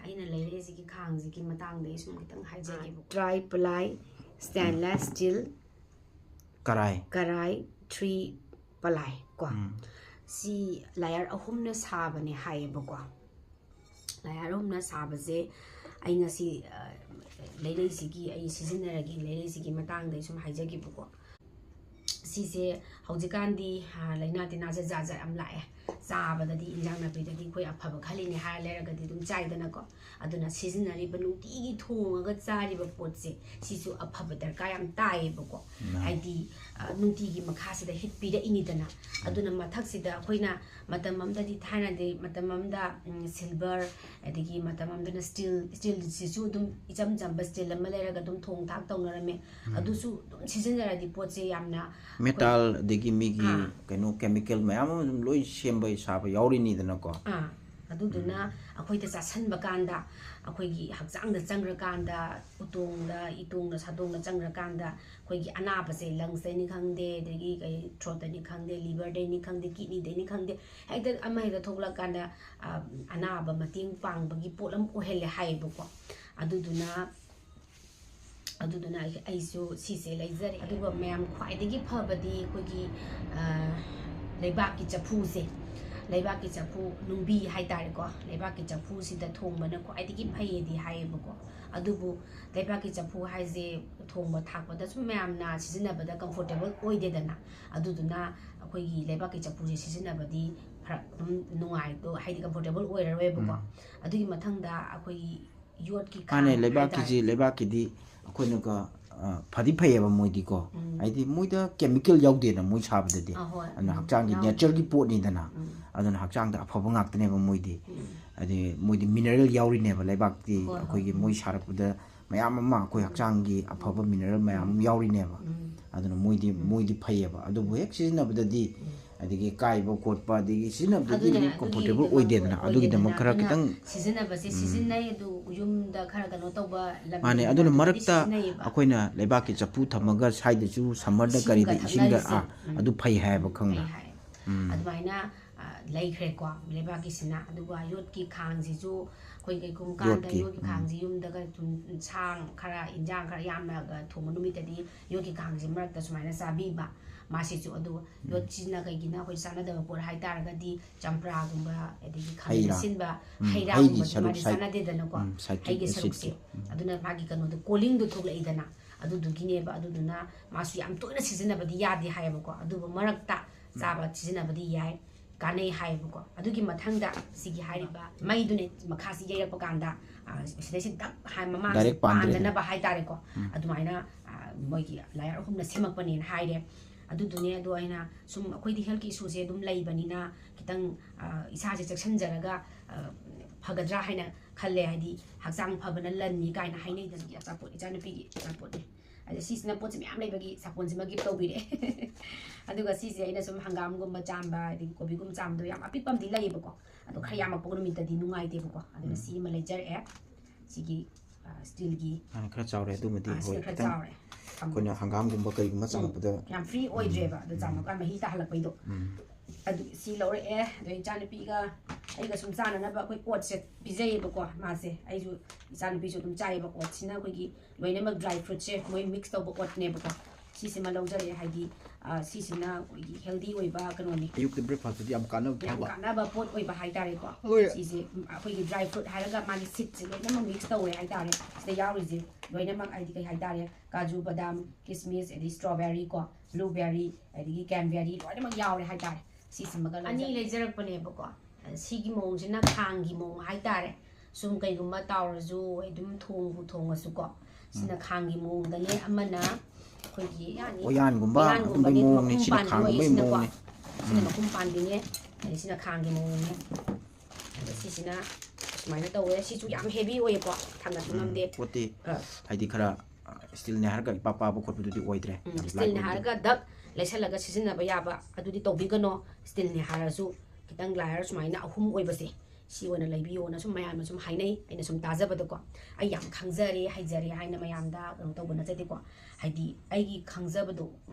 ꯑꯩꯅ ꯂꯩꯔꯛꯏꯁꯤꯒꯤ ꯈꯥꯡꯁꯤꯒꯤ ꯃꯇꯥꯡꯗ ꯑꯩ ꯁꯨꯝ ꯈꯤꯇꯪ ꯍꯥꯏꯖꯒꯦꯕ ꯇ꯭ꯔꯥꯏ ꯄ꯭ꯂꯥꯏ ꯁ꯭ꯇꯦꯟꯂꯦꯁ ꯁ꯭ꯇꯤꯜ ꯀꯔꯥꯏ 3 ꯄꯂꯥꯏ ꯀꯣ ꯁꯤ ꯂꯥꯌꯔ 3ꯅ ꯁꯥꯕꯅꯦ ꯍꯥꯏꯌꯦꯕꯀꯣ ꯂꯥꯌꯔ 3ꯅ ꯁꯥꯕꯁꯦ ꯑꯩ ꯉꯁꯤ ꯂꯩꯔꯩꯁꯤꯒꯤ ꯑꯩ ꯁꯤꯖꯤꯟꯅꯔꯒꯦ ꯂꯩꯔꯩꯁꯤꯒꯤ ꯃꯇꯥꯡꯗ ꯑꯩ ꯁꯨꯝ ꯍꯥꯏꯖꯒꯦꯕꯀꯣ ꯁꯤꯁꯦ ꯍꯧꯖꯤꯛꯀꯥꯟꯗꯤ ꯂꯩꯅꯥ ꯇꯤꯟꯅꯥꯁꯦ ꯖꯥꯠ ꯖꯥꯠ ꯌꯥꯝ ꯂꯥꯛꯑꯦ ꯆꯥꯕꯗꯗꯤ ꯏꯟꯖꯥꯡ ꯅꯥꯄꯤꯗꯗꯤ ꯑꯩꯈꯣꯏ ꯑꯐꯕ ꯈꯜꯂꯤꯅꯦ ꯍꯥꯏꯔ ꯂꯩꯔꯒꯗꯤ ꯑꯗꯨꯝ ꯆꯥꯏꯗꯅꯀꯣ ꯑꯗꯨꯅ ꯁꯤꯖꯤꯟꯅꯔꯤꯕ ꯅꯨꯡꯇꯤꯒꯤ ꯊꯣꯡꯉꯒ ꯆꯥꯔꯤꯕ ꯄꯣꯠꯁꯦ ꯁꯤꯁꯨ ꯑꯐꯕ ꯗꯔꯀꯥꯔ ꯌꯥꯝ ꯇꯥꯏꯌꯦꯕꯀꯣ ꯍꯥꯏꯗꯤ ꯅꯨꯡꯇꯤꯒꯤ ꯃꯈꯥꯁꯤꯗ ꯍꯤꯠ ꯄꯤꯔꯛꯏꯅꯤꯗꯅ ꯑꯗꯨꯅ ꯃꯊꯛꯁꯤꯗ ꯑꯩꯈꯣꯏꯅ ꯃꯇꯝ ꯑꯃꯗꯗꯤ ꯊꯥꯏꯅꯗꯤ ꯃꯇꯝ ꯑꯃꯗ ꯁꯤꯜꯚꯔ ꯑꯗꯒꯤ ꯃꯇꯝ ꯑꯃꯗꯅ ꯁ꯭ꯇꯤꯜꯁꯤꯁꯨ ꯑꯗꯨꯝ ꯏꯆꯝ ꯆꯝꯕ ꯁ꯭ꯇꯤꯜ ꯑꯃ ꯂꯩꯔꯒ ꯑꯗꯨꯝ ꯊꯣꯡ ꯊꯥꯛ ꯇꯧꯅꯔꯝꯃꯦ ꯑꯗꯨꯁꯨ ꯑꯗꯨꯝ ꯁꯤꯖꯤꯟꯅꯔꯗꯤ ꯄꯣꯠꯁꯦ ꯌꯥꯝꯅ
metal adigi migi kaino chemical mayam adum loi semba saba yaurinidana ko
ꯑꯗꯨꯗꯨꯅ ꯑꯩꯈꯣꯏꯗ ꯆꯥꯁꯟꯕ ꯀꯥꯟꯗ ꯑꯩꯈꯣꯏꯒꯤ ꯍꯛꯆꯥꯡꯗ ꯆꯪꯈ꯭ꯔꯀꯥꯟꯗ ꯏꯇꯣꯡꯗ ꯁꯥꯗꯣꯡꯗ ꯆꯪꯈ꯭ꯔꯀꯥꯟꯗ ꯑꯩꯈꯣꯏꯒꯤ ꯑꯅꯥꯕꯁꯦ ꯂꯪꯁꯇꯩꯅꯤ ꯈꯪꯗꯦ ꯑꯗꯒꯤ ꯊ꯭ꯔꯣꯠꯇꯩꯅꯤ ꯈꯪꯗꯦ ꯂꯤꯚꯔꯗꯩꯅꯤ ꯈꯪꯗꯦ ꯀꯤꯗꯅꯤꯗꯩꯅꯤ ꯈꯪꯗꯦ ꯍꯦꯛꯇ ꯑꯃ ꯍꯦꯛꯇ ꯊꯣꯛꯂꯛꯀꯥꯟꯗ ꯑꯅꯥꯕ ꯃꯇꯦꯡ ꯄꯥꯡꯕꯒꯤ ꯄꯣꯠ ꯑꯃ ꯑꯣꯏꯍꯜꯂꯦ ꯍꯥꯏꯌꯦꯕꯀꯣ ꯑꯗꯨꯗꯨꯅ ꯑꯩꯁꯨ ꯁꯤꯁꯦ ꯂꯩꯖꯔꯦ ꯑꯗꯨꯒ ꯃꯌꯥꯝ ꯈ꯭ꯋꯥꯏꯗꯒꯤ ꯐꯕꯗꯤ ꯑꯩꯈꯣꯏꯒꯤ ꯂꯩꯕꯥꯛꯀꯤ ꯆꯐꯨꯁꯦ ꯂꯩꯕꯥꯛꯀꯤ ꯆꯐꯨ ꯅꯨꯡꯕꯤ ꯍꯥꯏꯇꯥꯔꯦꯀꯣ ꯂꯩꯕꯥꯛꯀꯤ ꯆꯐꯨꯁꯤꯗ ꯊꯣꯡꯕꯅ ꯈ꯭ꯋꯥꯏꯗꯒꯤ ꯐꯩꯌꯦꯗꯤ ꯍꯥꯏꯌꯦꯕꯀꯣ ꯑꯗꯨꯕꯨ ꯂꯩꯕꯥꯛꯀꯤ ꯆꯐꯨ ꯍꯥꯏꯁꯦ ꯊꯣꯡꯕ ꯊꯥꯛꯄꯗ ꯁꯨꯝ ꯃꯌꯥꯝꯅ ꯁꯤꯖꯤꯟꯅꯕꯗ ꯀꯝꯐꯣꯔꯇꯦꯕꯜ ꯑꯣꯏꯗꯦꯗꯅ ꯑꯗꯨꯗꯨꯅ ꯑꯩꯈꯣꯏꯒꯤ ꯂꯩꯕꯥꯛꯀꯤ ꯆꯐꯨꯁꯦ ꯁꯤꯖꯤꯟꯅꯕꯗꯤ ꯈꯔ ꯑꯗꯨꯝ ꯅꯨꯡꯉꯥꯏꯗꯣ ꯍꯥꯏꯗꯤ ꯀꯝꯐꯣꯔꯇꯦꯕꯜ ꯑꯣꯏꯔꯔꯣꯏꯕꯀꯣ ꯑꯗꯨꯒꯤ ꯃꯊꯪꯗ ꯑꯩꯈꯣꯏꯒꯤ ꯌꯣꯠꯀꯤ
ꯈꯥꯡ ꯂꯩꯕꯥꯛꯀꯤꯗꯤ ꯑꯩꯈꯣꯏꯅ ꯐꯗꯤ ꯐꯩꯌꯦꯕ ꯃꯣꯏꯗꯤ ꯀꯣ ꯍꯥꯏꯗꯤ ꯃꯣꯏꯗ ꯀꯦꯃꯤꯀꯦꯜ ꯌꯥꯎꯗꯦꯅ ꯃꯣꯏ ꯁꯥꯕꯗꯗꯤ ꯑꯗꯨꯅ ꯍꯛꯆꯥꯡꯒꯤ ꯅꯦꯆꯔꯒꯤ ꯄꯣꯠꯅꯤꯗꯅ ꯑꯗꯨꯅ ꯍꯛꯆꯥꯡꯗ ꯑꯐꯕ ꯉꯥꯛꯇꯅꯦꯕ ꯃꯣꯏꯗꯤ ꯍꯥꯏꯗꯤ ꯃꯣꯏꯗꯤ ꯃꯤꯅꯔꯦꯜ ꯌꯥꯎꯔꯤꯅꯦꯕ ꯂꯩꯕꯥꯛꯇꯤ ꯑꯩꯈꯣꯏꯒꯤ ꯃꯣꯏ ꯁꯥꯔꯛꯄꯗ ꯃꯌꯥꯝ ꯑꯃ ꯑꯩꯈꯣꯏ ꯍꯛꯆꯥꯡꯒꯤ ꯑꯐꯕ ꯃꯤꯅꯔꯦꯜ ꯃꯌꯥꯝ ꯑꯃ ꯌꯥꯎꯔꯤꯅꯦꯕ ꯑꯗꯨꯅ ꯃꯣꯏꯗꯤ ꯐꯩꯌꯦꯕ ꯑꯗꯨꯕꯨ ꯍꯦꯛ ꯁꯤꯖꯤꯟꯅꯕꯗꯗꯤ ꯑꯗꯒꯤ ꯀꯥꯏꯕ ꯈꯣꯠꯄ ꯑꯗꯒꯤ ꯁꯤꯖꯤꯟꯅꯕꯗꯗꯤ ꯑꯗꯨꯝ ꯀꯝꯐꯣꯔꯇꯦꯕल ꯑꯣꯏꯗꯦꯗꯅ ꯑꯗꯨꯒꯤꯗꯃꯛ ꯈꯔ ꯈꯤꯇꯪ
ꯁꯤꯖꯤꯟꯅꯕꯁꯦ ꯁꯤꯖꯤꯟꯅꯩ ꯑꯗꯨ ꯌꯨꯝꯗ ꯈꯔ ꯀꯩꯅꯣ ꯇꯧꯕ
ꯃꯥꯅꯦ ꯑꯗꯨꯅ ꯃꯔꯛꯇ ꯑꯩꯈꯣꯏꯅ ꯂꯩꯕꯥꯛꯀꯤ ꯆꯐꯨ ꯊꯝꯃꯒ ꯁꯥꯏꯗꯁꯨ ꯁꯝꯃꯔꯗ ꯀꯔꯤꯗ ꯏꯁꯤꯡꯗ ꯑꯗꯨ ꯐꯩ ꯍꯥꯏꯕ ꯈꯪꯕ꯭ꯔꯥ
ꯑꯗꯨꯃꯥꯏꯅ ꯂꯩꯈ꯭ꯔꯦꯀꯣ ꯂꯩꯕꯥꯛꯀꯤꯁꯤꯅ ꯑꯗꯨꯒ ꯌꯣꯠꯀꯤ ꯈꯥꯡꯁꯤꯁꯨ ꯑꯩꯈꯣꯏ ꯀꯩꯒꯨꯝꯕ ꯀꯥꯟꯗ ꯌꯣꯠꯀꯤ ꯈꯥꯡꯁꯤ ꯌꯨꯝꯗꯒ ꯁꯥꯡ ꯈꯔ ꯏꯟꯖꯥꯡ ꯈꯔ ꯌꯥꯝꯅꯒ ꯊꯣꯡꯕ ꯅꯨꯃꯤꯠꯇꯗꯤ ꯌꯣꯠꯀꯤ ꯈꯥꯡꯁꯤ ꯃꯔꯛꯇ ꯁꯨꯃꯥꯏꯅ ꯆꯥꯕꯤꯕ ꯃꯥꯁꯤꯁꯨ ꯑꯗꯨꯒ ꯌꯣꯠꯁꯤꯅ ꯀꯩꯒꯤꯅ ꯑꯩꯈꯣꯏ ꯆꯥꯟꯅꯗꯕ ꯄꯣꯠ ꯍꯥꯏꯇꯥꯔꯒꯗꯤ ꯆꯝꯄ꯭ꯔꯥꯒꯨꯝꯕ ꯑꯗꯒꯤ ꯈꯥꯃꯦꯟ ꯑꯁꯤꯟꯕ ꯍꯩꯔꯥꯒꯨꯝꯕ ꯃꯥꯗꯤ ꯆꯥꯟꯅꯗꯦꯗꯅꯀꯣ ꯍꯩꯒꯤ ꯁꯔꯨꯛꯁꯦ ꯑꯗꯨꯅ ꯃꯥꯒꯤ ꯀꯩꯅꯣꯗꯣ ꯀꯣꯂꯤꯡꯗꯣ ꯊꯣꯛꯂꯛꯏꯗꯅ ꯑꯗꯨꯗꯨꯒꯤꯅꯦꯕ ꯑꯗꯨꯗꯨꯅ ꯃꯥꯁꯨ ꯌꯥꯝ ꯇꯣꯏꯅ ꯁꯤꯖꯤꯟꯅꯕꯗꯤ ꯌꯥꯗꯦ ꯍꯥꯏꯌꯦꯕꯀோ ꯑꯗꯨꯕꯨ ꯃꯔꯛꯇ ꯆꯥꯕ ꯁꯤꯖꯤꯟꯅꯕꯗꯤ ꯌꯥꯏ ꯀꯥꯟꯅꯩ ꯍꯥꯏꯌꯦꯕꯀꯣ ꯑꯗꯨꯒꯤ ꯃꯊꯪꯗ ꯁꯤꯒꯤ ꯍꯥꯏꯔꯤꯕ ꯃꯩꯗꯨꯅ ꯃꯈꯥꯁꯤ ꯌꯩꯔꯛꯄ ꯀꯥꯟꯗ ꯁꯤꯗꯩꯁꯤ ꯗꯛ ꯃꯃꯥꯡꯁꯤ ꯄꯥꯟꯗꯅꯕ ꯍꯥꯏꯇꯥꯔꯦꯀꯣ ꯑꯗꯨꯃꯥꯏꯅ ꯃꯣꯏꯒꯤ ꯂꯥꯌꯔ 3ꯅ ꯁꯦꯝꯃꯛꯄꯅꯦꯅ ꯍꯥꯏꯔꯦ ꯑꯗꯨꯗꯨꯅꯦ ꯑꯗꯣ ꯑꯩꯅ ꯁꯨꯝ ꯑꯩꯈꯣꯏꯗꯤ ꯍꯦꯜꯊꯀꯤ ꯏꯁꯨꯁꯦ ꯑꯗꯨꯝ ꯂꯩꯕꯅꯤꯅ ꯈꯤꯇꯪ ꯏꯁꯥꯁꯦ ꯆꯦꯛꯁꯤꯟꯖꯔꯒ ꯐꯒꯗ꯭ꯔꯥ ꯍꯥꯏꯅ ꯈꯜꯂꯦ ꯍꯥꯏꯗꯤ ꯍꯛꯆꯥꯡ ꯐꯕꯅ ꯂꯟꯅꯤ ꯀꯥꯏꯅ ꯍꯥꯏꯅꯩꯗꯅ ꯑꯆꯥꯄꯣꯠ ꯏꯆꯥꯅꯨꯄꯤꯒꯤ ꯑꯆꯥꯄꯣꯠꯅꯤ ꯑꯗ ꯁꯤꯁꯤꯅ ꯄꯣꯠꯁꯦ ꯃꯌꯥꯝ ꯂꯩꯕꯒꯤ ꯁꯥꯄꯣꯟꯁꯤꯃ ꯒꯤꯐ ꯇꯧꯕꯤꯔꯛꯑꯦ ꯑꯗꯨꯒ ꯁꯤꯁꯦ ꯑꯩꯅ ꯁꯨꯝ ꯍꯪꯒꯥꯝꯒꯨꯝꯕ ꯆꯥꯝꯕ ꯑꯗꯒꯤ ꯀꯣꯕꯤꯒꯨꯝꯕ ꯆꯥꯝꯕꯗꯣ ꯌꯥꯝ ꯑꯄꯤꯛꯄ ꯑꯃꯗꯤ ꯂꯩꯌꯦꯕꯀோ ꯑꯗꯣ ꯈꯔ ꯌꯥꯝꯃꯛꯄ ꯅꯨꯃꯤꯠꯇꯗꯤ ꯅꯨꯡꯉꯥꯏꯇꯦꯕꯀꯣ ꯑꯗꯨꯅ ꯁꯤ ꯑꯃ ꯂꯩꯖꯔꯛꯑꯦ ꯁꯤꯒꯤ ꯁ꯭ꯇꯤꯜꯒꯤ
ꯈꯔ ꯆꯥꯎꯔꯦ ꯑꯗꯨꯃꯗꯤ ꯍꯣꯏ
ꯈꯔ
ꯈꯤꯇꯪ
ꯆꯥꯎꯔꯦ
ꯑꯩꯈꯣꯏꯅ ꯍꯪꯒꯥꯝꯒꯨꯝꯕ ꯀꯔꯤꯒꯨꯝꯕ ꯆꯥꯝꯃꯛꯄꯗ
ꯌꯥꯝ ꯐ꯭ꯔꯤ ꯑꯣꯏꯗ꯭ꯔꯦꯕ ꯑꯗꯣ ꯆꯥꯝꯃꯀꯥꯟ ꯃꯍꯤ ꯇꯥꯍꯜꯂꯛꯄꯩꯗꯣ ꯑꯗꯨ ꯁꯤ ꯂꯧꯔꯛꯑꯦ ꯑꯗꯣ ꯏꯆꯥꯅꯨꯄꯤꯒ ꯑꯩꯒ ꯁꯨꯝ ꯆꯥꯅꯅꯕ ꯑꯩꯈꯣꯏ ꯑꯣꯠꯁꯦ ꯄꯤꯖꯩꯌꯦꯕꯀꯣ ꯃꯥꯁꯦ ꯑꯩꯁꯨ ꯏꯆꯥꯅꯨꯄꯤꯁꯨ ꯑꯗꯨꯝ ꯆꯥꯏꯌꯦꯕ ꯑꯣꯠꯁꯤꯅ ꯑꯩꯈꯣꯏꯒꯤ ꯂꯣꯏꯅꯃꯛ ꯗ꯭ꯔꯥꯏ ꯐ꯭ꯔꯨꯠꯁꯦ ꯃꯣꯏ ꯃꯤꯛꯁ ꯇꯧꯕ ꯑꯣꯠꯅꯦꯕꯀꯣ ꯁꯤꯁꯤꯃ ꯂꯧꯖꯔꯛꯑꯦ ꯍꯥꯏꯗꯤ ꯁꯤꯁꯤꯅ ꯑꯩꯈꯣꯏꯒꯤ ꯍꯦꯜꯗꯤ ꯑꯣꯏꯕ ꯀꯩꯅꯣꯅꯤ
ꯑꯌꯨꯛꯇ ꯕ꯭ꯔꯦꯛꯐꯥꯁꯇꯗꯤ ꯌꯥꯝ
ꯀꯥꯟꯅꯕ ꯄꯣꯠ ꯑꯣꯏꯕ ꯍꯥꯏꯇꯥꯔꯦꯀꯣ ꯁꯤꯁꯦ ꯑꯩꯈꯣꯏꯒꯤ ꯗ꯭ꯔꯥꯏ ꯐ꯭ꯔꯨꯠ ꯍꯥꯏꯔꯒ ꯃꯥꯒꯤ ꯁꯤꯠꯁꯦ ꯂꯣꯏꯅꯃꯛ ꯃꯤꯛꯁ ꯇꯧꯋꯦ ꯍꯥꯏꯇꯥꯔꯦ ꯁꯤꯗ ꯌꯥꯎꯔꯤꯁꯦ ꯂꯣꯏꯅꯃꯛ ꯍꯥꯏꯗꯤ ꯀꯩ ꯍꯥꯏꯇꯥꯔꯦ ꯀꯥꯖꯨ ꯕꯗꯥꯝ ꯀꯤꯁꯃꯤꯁ ꯑꯗꯩ ꯁ꯭ꯇ꯭ꯔꯣꯕꯦꯔꯤ ꯀꯣ ꯕ꯭ꯂꯨꯕꯦꯔꯤ ꯑꯗꯒꯤ ꯀꯦꯟꯕꯦꯔꯤ ꯂꯣꯏꯅꯃꯛ ꯌꯥꯎꯔꯦ ꯍꯥꯏꯇꯥꯔꯦ ꯁꯤꯁꯤꯃꯒ ꯑꯅꯤ ꯂꯩꯖꯔꯛꯄꯅꯦꯕꯀꯣ ꯁꯤꯒꯤ ꯃꯑꯣꯡꯁꯤꯅ ꯈꯥꯡꯒꯤ ꯃꯑꯣꯡ ꯍꯥꯏꯇꯥꯔꯦ ꯁꯨꯝ ꯀꯩꯒꯨꯝꯕ ꯇꯥꯎꯔꯁꯨ ꯑꯗꯨꯝ ꯊꯣꯡꯉꯁꯨꯀꯣ ꯁꯤꯅ ꯈꯥꯡꯒꯤ ꯃꯑꯣꯡꯗꯅꯦ ꯑꯃꯅ ꯑꯩꯈꯣꯏꯒꯤ
ꯎꯌꯥꯟꯒꯨꯝꯕꯅꯤ
ꯃꯈꯨꯝ ꯄꯥꯟꯕꯤ ꯑꯣꯏꯌꯦ ꯁꯤꯅꯀꯣ ꯁꯤꯅ ꯃꯈꯨꯝ ꯄꯥꯟꯕꯤꯅꯦ ꯑꯗꯩ ꯁꯤꯅ ꯈꯥꯡꯒꯤ ꯃꯑꯣꯡꯅꯦ ꯑꯗ ꯁꯤꯁꯤꯅ ꯁꯨꯃꯥꯏꯅ ꯇꯧꯋꯦ ꯁꯤꯁꯨ ꯌꯥꯝ ꯍꯦꯚꯤ ꯑꯣꯏꯌꯦꯀꯣ ꯊꯥꯡꯒꯠꯄ ꯉꯝꯗꯦ
ꯄꯣꯠꯇꯤ ꯍꯥꯏꯗꯤ ꯈꯔ ꯁ꯭ꯇꯤꯜꯅꯦ ꯍꯥꯏꯔꯒ ꯏꯄꯥ ꯄꯥꯕ ꯈꯣꯠꯄꯗꯨꯗꯤ ꯑꯣꯏꯗ꯭ꯔꯦ
ꯁ꯭ꯇꯤꯜꯅꯦ ꯍꯥꯏꯔꯒ ꯗꯛ ꯂꯩꯁꯜꯂꯒ ꯁꯤꯖꯤꯟꯅꯕ ꯌꯥꯕ ꯑꯗꯨꯗꯤ ꯇꯧꯕꯤꯒꯅꯣ ꯁ꯭ꯇꯤꯜꯅꯦ ꯍꯥꯏꯔꯁꯨ ꯈꯤꯇꯪ ꯂꯥꯌꯔ ꯁꯨꯃꯥꯏꯅ 3 ꯑꯣꯏꯕꯁꯦ ꯁꯤ ꯑꯣꯏꯅ ꯂꯩꯕꯤꯌꯣꯅ ꯁꯨꯝ ꯃꯌꯥꯝꯅ ꯁꯨꯝ ꯍꯥꯏꯅꯩ ꯑꯩꯅ ꯁꯨꯝ ꯇꯥꯖꯕꯗꯀꯣ ꯑꯩ ꯌꯥꯝ ꯈꯪꯖꯔꯦ ꯍꯩꯖꯔꯦ ꯍꯥꯏꯅ ꯃꯌꯥꯝꯗ ꯀꯩꯅꯣ ꯇꯧꯕ ꯅꯠꯆꯗꯦꯀꯣ ꯍꯥꯏꯗꯤ ꯑꯩꯒꯤ ꯈꯪꯖꯕꯗꯣ